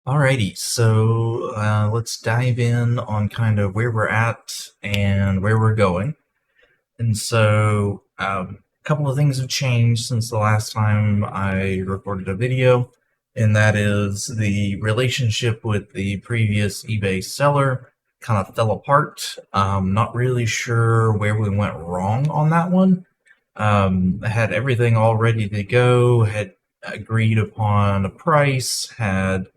Alrighty, so let's dive in on kind of where we're at and where we're going. And so, a couple of things have changed since the last time I recorded a video, and that is the relationship with the previous eBay seller kind of fell apart. Not really sure where we went wrong on that one. I had everything all ready to go, had agreed upon a price, had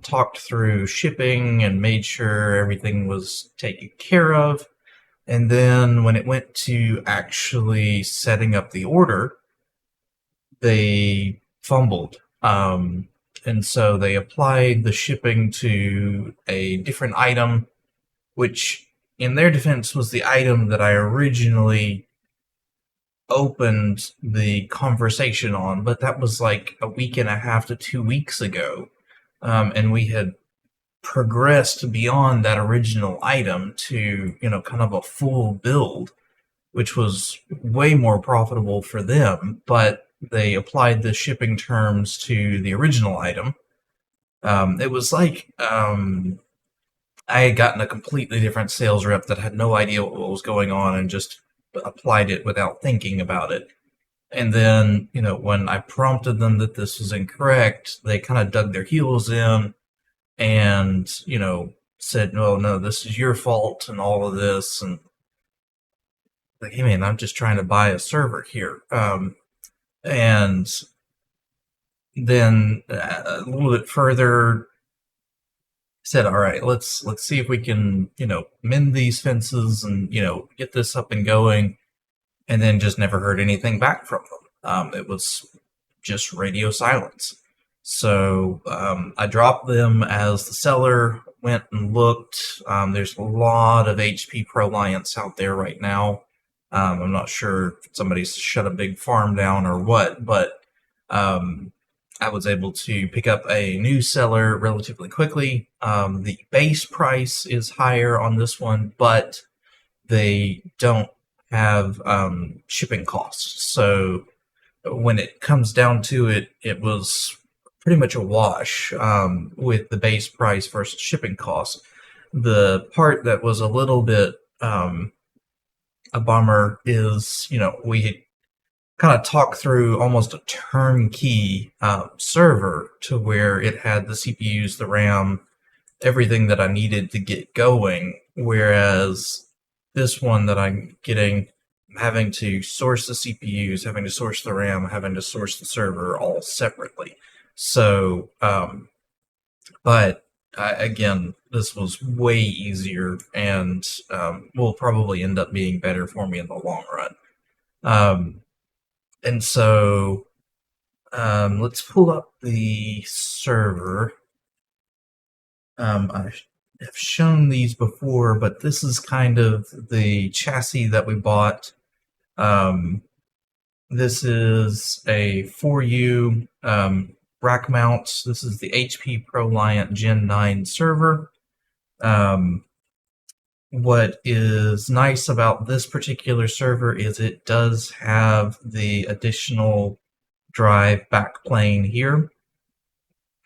talked through shipping and made sure everything was taken care of. And then when it went to actually setting up the order, they fumbled. And so they applied the shipping to a different item, which in their defense was the item that I originally opened the conversation on, but that was like a week and a half to 2 weeks ago. And we had progressed beyond that original item to, kind of a full build, which was way more profitable for them, but they applied the shipping terms to the original item. It was like I had gotten a completely different sales rep that had no idea what was going on and just applied it without thinking about it. And then, when I prompted them that this was incorrect, they kind of dug their heels in and, said, no, this is your fault and all of this. And like, hey, man, I'm just trying to buy a server here. And then a little bit further said, all right, let's see if we can, mend these fences and, get this up and going. And then just never heard anything back from them. It was just radio silence. So I dropped them as the seller, went and looked. There's a lot of HP ProLiants out there right now. I'm not sure if somebody's shut a big farm down or what, but I was able to pick up a new seller relatively quickly. The base price is higher on this one, but they don't have shipping costs. So when it comes down to it, it was pretty much a wash with the base price versus shipping costs. The part that was a little bit a bummer is, we had kind of talked through almost a turnkey server to where it had the CPUs, the RAM, everything that I needed to get going, whereas this one that I'm getting, I'm having to source the CPUs, having to source the RAM, having to source the server all separately. So, but again, this was way easier and will probably end up being better for me in the long run. And so let's pull up the server. I have shown these before, but this is kind of the chassis that we bought. This is a 4U rack mount. This is the HP ProLiant G9 server. What is nice about this particular server is it does have the additional drive backplane here.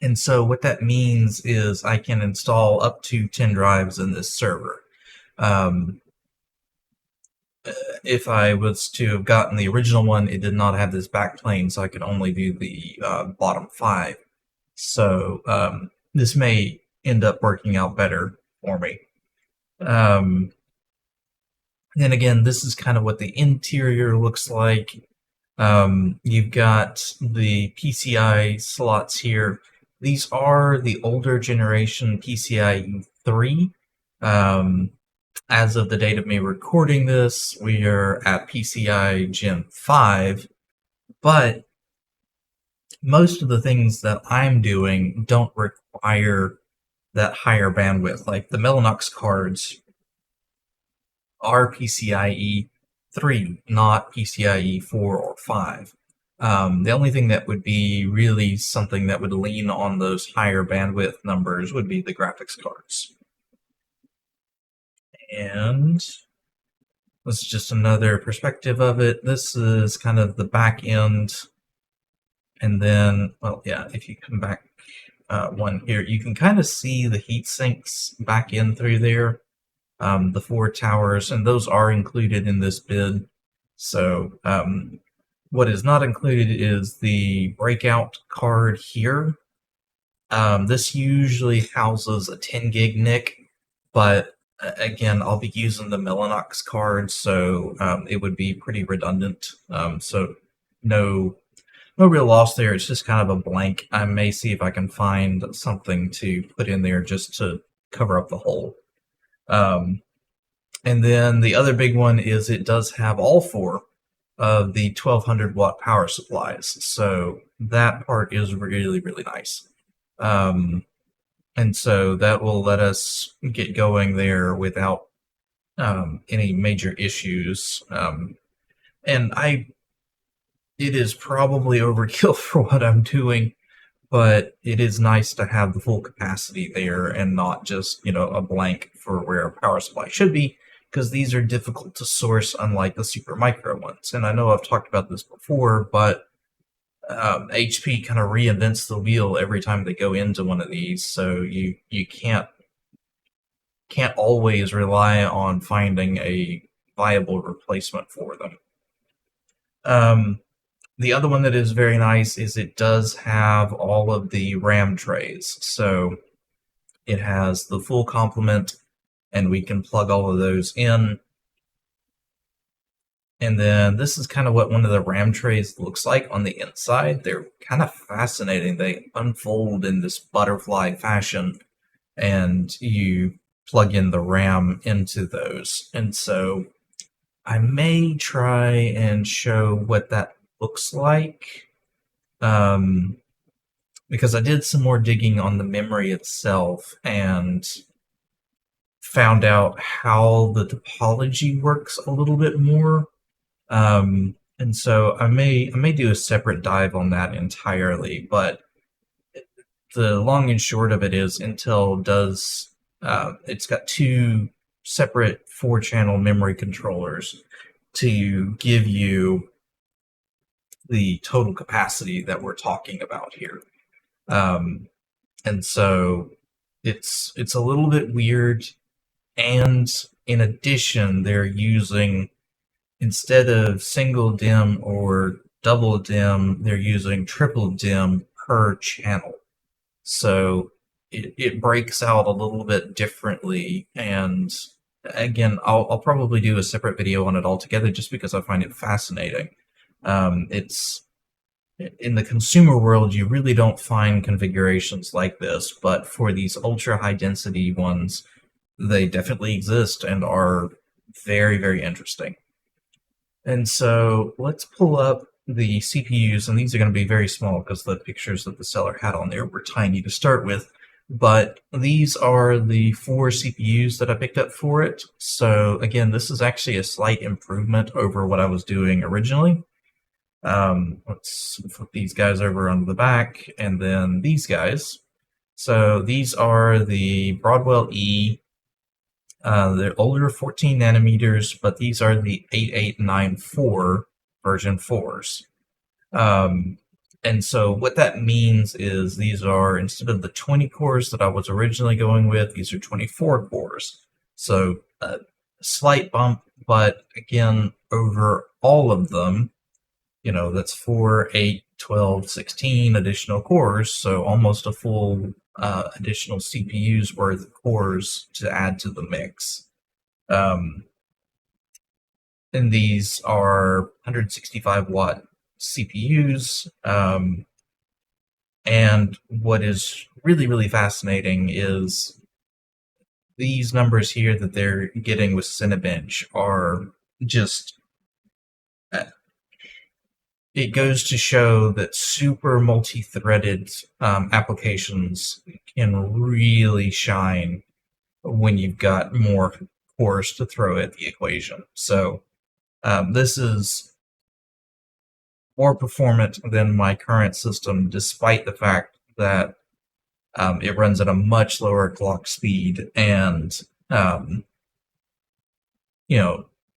And so what that means is I can install up to 10 drives in this server. If I was to have gotten the original one, it did not have this backplane, so I could only do the bottom 5. So this may end up working out better for me. Then again, this is kind of what the interior looks like. You've got the PCI slots here. These are the older generation PCIe 3. As of the date of me recording this, we are at PCI Gen 5, but most of the things that I'm doing don't require that higher bandwidth. Like the Mellanox cards are PCIe 3, not PCIe 4 or 5. The only thing that would be really something that would lean on those higher bandwidth numbers would be the graphics cards. And this is just another perspective of it. This is kind of the back end. And then, well, yeah, if you come back one here. You can kind of see the heat sinks back in through there, the 4 towers, and those are included in this bid. So what is not included is the breakout card here. This usually houses a 10 gig NIC, but again, I'll be using the Mellanox card, so it would be pretty redundant. So no real loss there. It's just kind of a blank. I may see if I can find something to put in there just to cover up the hole. And then the other big one is it does have all 4 of the 1200 watt power supplies. So that part is really, really nice. And so that will let us get going there without any major issues. And it is probably overkill for what I'm doing, but it is nice to have the full capacity there and not just, a blank for where a power supply should be, because these are difficult to source, unlike the super micro ones. And I know I've talked about this before, but HP kind of reinvents the wheel every time they go into one of these, so you can't always rely on finding a viable replacement for them. The other one that is very nice is it does have all of the RAM trays, so it has the full complement, and we can plug all of those in. And then this is kind of what one of the RAM trays looks like on the inside. They're kind of fascinating. They unfold in this butterfly fashion, and you plug in the RAM into those. And so I may try and show what that looks like, because I did some more digging on the memory itself and found out how the topology works a little bit more. And so I may do a separate dive on that entirely, but the long and short of it is Intel does, it's got 2 separate 4-channel memory controllers to give you the total capacity that we're talking about here. And so it's a little bit weird, and in addition, they're using, instead of single DIMM or double DIMM, they're using triple DIMM per channel. So it breaks out a little bit differently. And again, I'll probably do a separate video on it altogether just because I find it fascinating. It's in the consumer world, you really don't find configurations like this, but for these ultra high density ones, they definitely exist and are very, very interesting. And so let's pull up the CPUs, and these are going to be very small because the pictures that the seller had on there were tiny to start with. But these are the 4 CPUs that I picked up for it. So again, this is actually a slight improvement over what I was doing originally. Let's flip these guys over onto the back, and then these guys. So these are the Broadwell E. They're older, 14 nanometers, but these are the 8894 version 4s. And so what that means is these are, instead of the 20 cores that I was originally going with, these are 24 cores. So a slight bump, but again, over all of them, that's 4, 8, 12, 16 additional cores, so almost a full additional CPU's worth of cores to add to the mix. And these are 165 watt CPUs. And what is really, really fascinating is these numbers here that they're getting with Cinebench are just... it goes to show that super multi-threaded applications can really shine when you've got more cores to throw at the equation. So this is more performant than my current system, despite the fact that it runs at a much lower clock speed and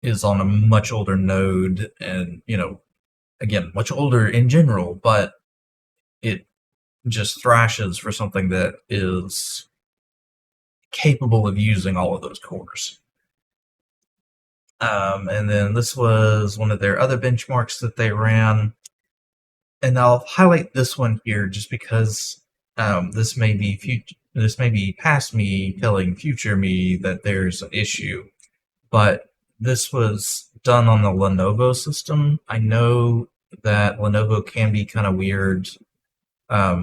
is on a much older node, and again, much older in general, but it just thrashes for something that is capable of using all of those cores. And then this was one of their other benchmarks that they ran. And I'll highlight this one here just because this may be past me telling future me that there's an issue. But this was done on the Lenovo system. I know that Lenovo can be kind of weird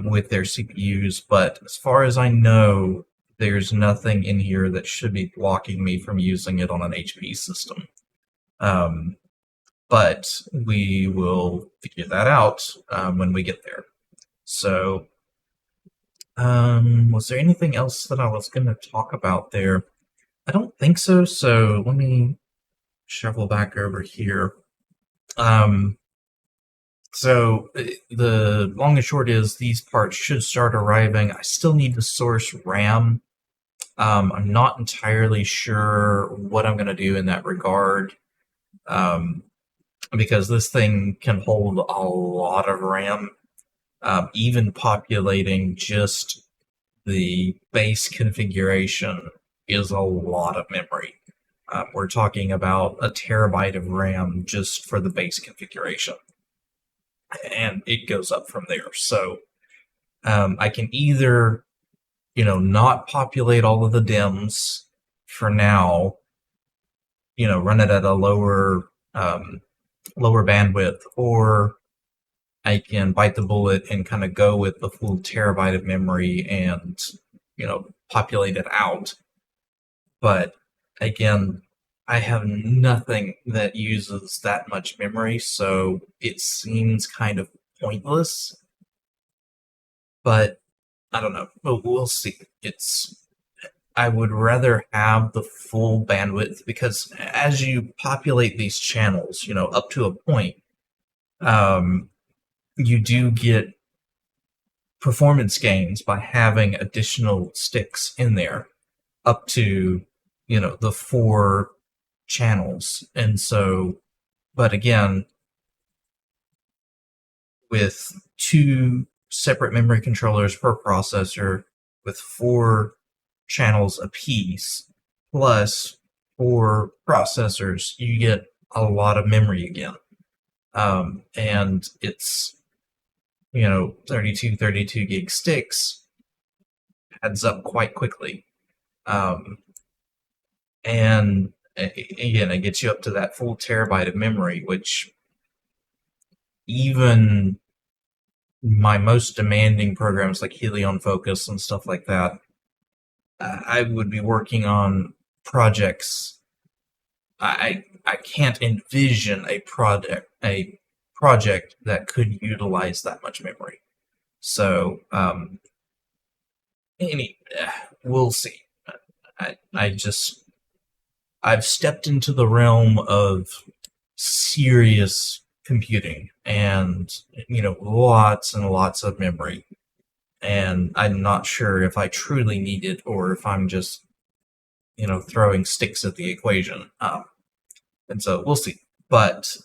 with their CPUs, but as far as I know, there's nothing in here that should be blocking me from using it on an HP system. But we will figure that out when we get there. So, was there anything else that I was going to talk about there? I don't think so. So let me shuffle back over here. So the long and short is these parts should start arriving. I still need to source RAM. I'm not entirely sure what I'm going to do in that regard. Because this thing can hold a lot of RAM, even populating just the base configuration is a lot of memory. We're talking about a terabyte of RAM just for the base configuration, and it goes up from there. So I can either, not populate all of the DIMMs for now, run it at a lower bandwidth, or I can bite the bullet and kind of go with the full terabyte of memory and, populate it out. But again, I have nothing that uses that much memory, so it seems kind of pointless. But I don't know. We'll see. I would rather have the full bandwidth, because as you populate these channels, up to a point, you do get performance gains by having additional sticks in there up to, the 4 channels. And so, but again, with 2 separate memory controllers per processor with 4 channels apiece, plus 4 processors, you get a lot of memory again. And it's, 32 gig sticks adds up quite quickly. And again, it gets you up to that full terabyte of memory, which even my most demanding programs like Helion Focus and stuff like that, I would be working on projects. I can't envision a project that could utilize that much memory. So we'll see. I've stepped into the realm of serious computing and, lots and lots of memory. And I'm not sure if I truly need it or if I'm just, throwing sticks at the equation. And so we'll see. But,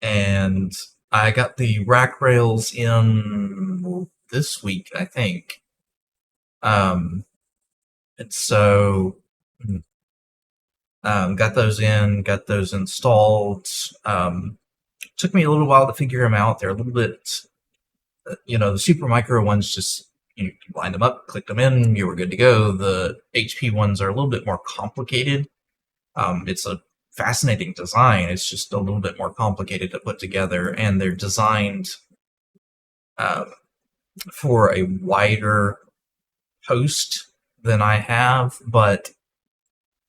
and I got the rack rails in this week, I think. And so got those installed. Took me a little while to figure them out. They're a little bit, the super micro ones, just you line them up, click them in, you were good to go. The HP ones are a little bit more complicated. It's a fascinating design. It's just a little bit more complicated to put together, and they're designed for a wider host than I have, but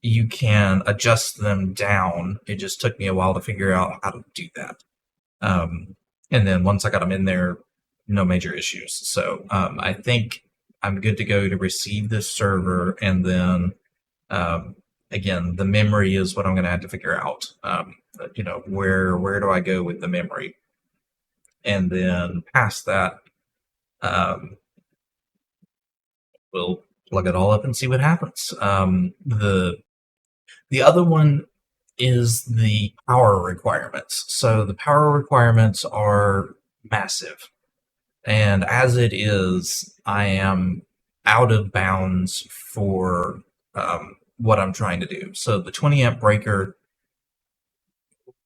you can adjust them down. It just took me a while to figure out how to do that. And then once I got them in there, no major issues. So I think I'm good to go to receive this server, and then again, the memory is what I'm going to have to figure out. Where do I go with the memory? And then past that, we'll plug it all up and see what happens. The other one is the power requirements. So the power requirements are massive. And as it is, I am out of bounds for what I'm trying to do. So the 20 amp breaker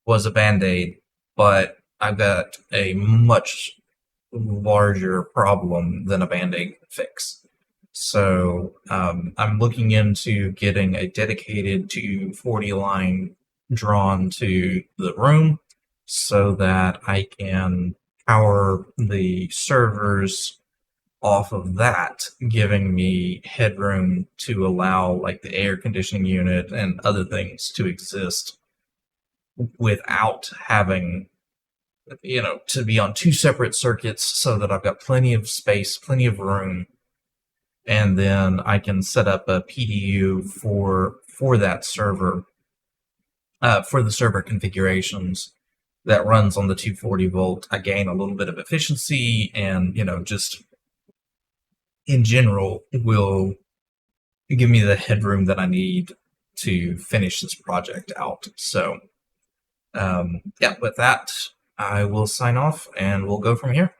was a band-aid, but I've got a much larger problem than a band-aid can fix. So I'm looking into getting a dedicated 240 line drawn to the room so that I can power the servers off of that, giving me headroom to allow like the air conditioning unit and other things to exist without having, to be on two separate circuits, so that I've got plenty of space, plenty of room, and then I can set up a PDU for that server, for the server configurations that runs on the 240 volt. I gain a little bit of efficiency, and just in general will give me the headroom that I need to finish this project out. So yeah, with that, I will sign off and we'll go from here.